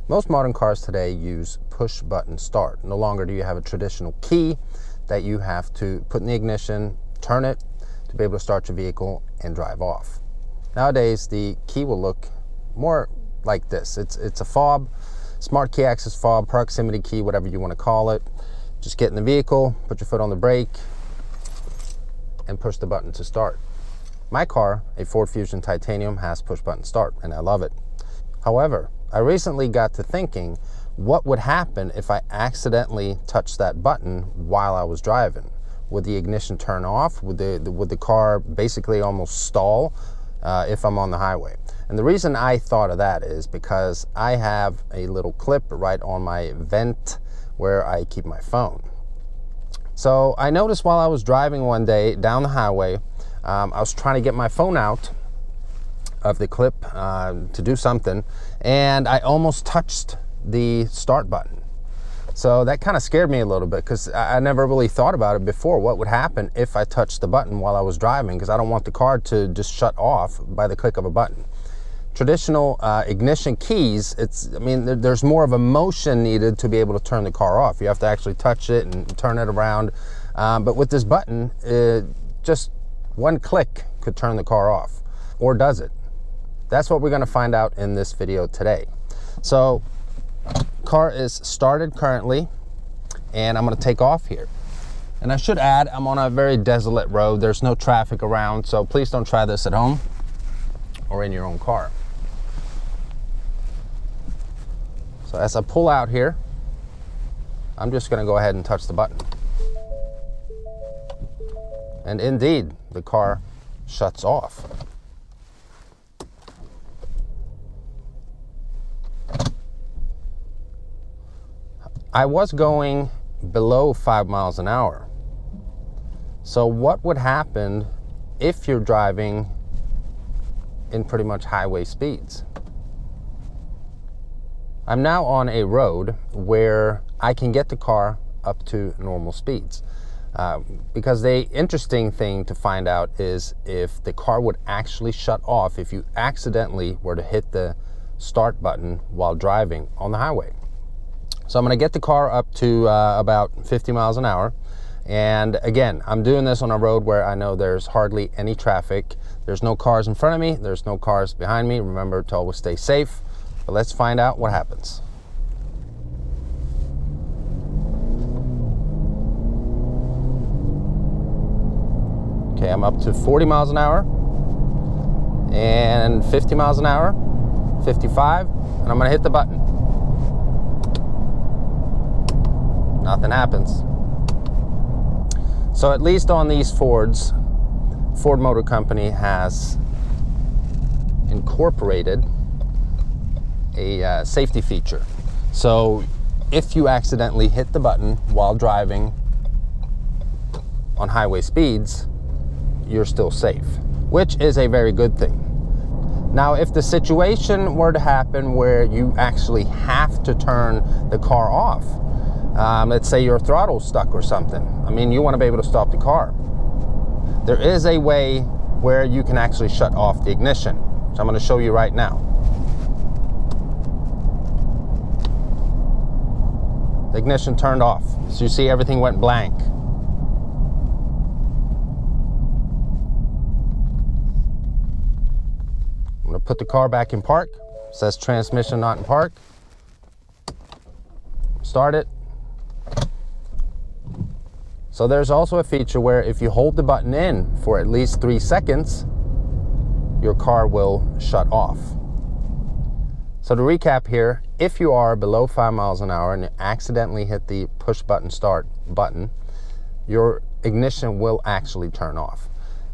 Most modern cars today use push button start. No longer do you have a traditional key that you have to put in the ignition, turn it to be able to start your vehicle and drive off. Nowadays, the key will look more like this. It's a fob, smart key access fob, proximity key, whatever you want to call it. Just get in the vehicle, put your foot on the brake, and push the button to start. My car, a Ford Fusion Titanium, has push button start, and I love it. However, I recently got to thinking, what would happen if I accidentally touched that button while I was driving? Would the ignition turn off? Would the car basically almost stall if I'm on the highway? And the reason I thought of that is because I have a little clip right on my vent where I keep my phone. So I noticed while I was driving one day down the highway, I was trying to get my phone out of the clip to do something, and I almost touched the start button. So that kind of scared me a little bit because I never really thought about it before. What would happen if I touched the button while I was driving? Because I don't want the car to just shut off by the click of a button. Traditional ignition keys, there's more of a motion needed to be able to turn the car off. You have to actually touch it and turn it around. But with this button, just one click could turn the car off. Or does it? That's what we're going to find out in this video today. So, car is started currently, and I'm going to take off here. And I should add, I'm on a very desolate road. There's no traffic around, so please don't try this at home or in your own car. So as I pull out here, I'm just going to go ahead and touch the button. And indeed, the car shuts off. I was going below 5 miles an hour. So what would happen if you're driving in pretty much highway speeds? I'm now on a road where I can get the car up to normal speeds. Because the interesting thing to find out is if the car would actually shut off if you accidentally were to hit the start button while driving on the highway. So I'm going to get the car up to about 50 miles an hour. And again, I'm doing this on a road where I know there's hardly any traffic. There's no cars in front of me. There's no cars behind me. Remember to always stay safe. But let's find out what happens. Okay, I'm up to 40 miles an hour and 50 miles an hour, 55, and I'm going to hit the button. Nothing happens. So at least on these Fords, Ford Motor Company has incorporated a safety feature. So if you accidentally hit the button while driving on highway speeds, you're still safe, which is a very good thing. Now, if the situation were to happen where you actually have to turn the car off, let's say your throttle's stuck or something. You want to be able to stop the car. There is a way where you can actually shut off the ignition. So I'm going to show you right now. The ignition turned off. So you see everything went blank. I'm going to put the car back in park. It says transmission not in park. Start it. So there's also a feature where if you hold the button in for at least 3 seconds, your car will shut off. So to recap here, if you are below 5 miles an hour and you accidentally hit the push button start button, your ignition will actually turn off.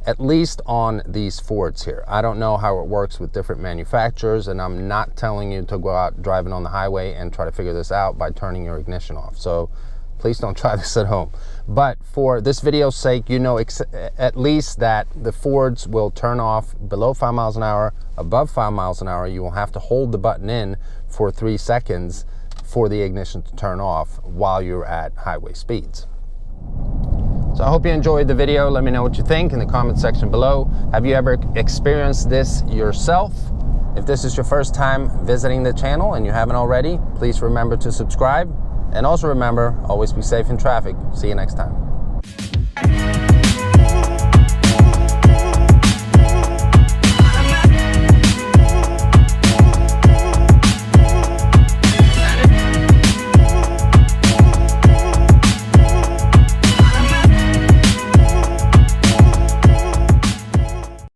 At least on these Fords here. I don't know how it works with different manufacturers, and I'm not telling you to go out driving on the highway and try to figure this out by turning your ignition off. So please don't try this at home. But for this video's sake, you know at least that the Fords will turn off below 5 miles an hour. Above 5 miles an hour, you will have to hold the button in for 3 seconds for the ignition to turn off while you're at highway speeds. So I hope you enjoyed the video. Let me know what you think in the comment section below. Have you ever experienced this yourself? If this is your first time visiting the channel and you haven't already, please remember to subscribe. And also remember, always be safe in traffic. See you next time.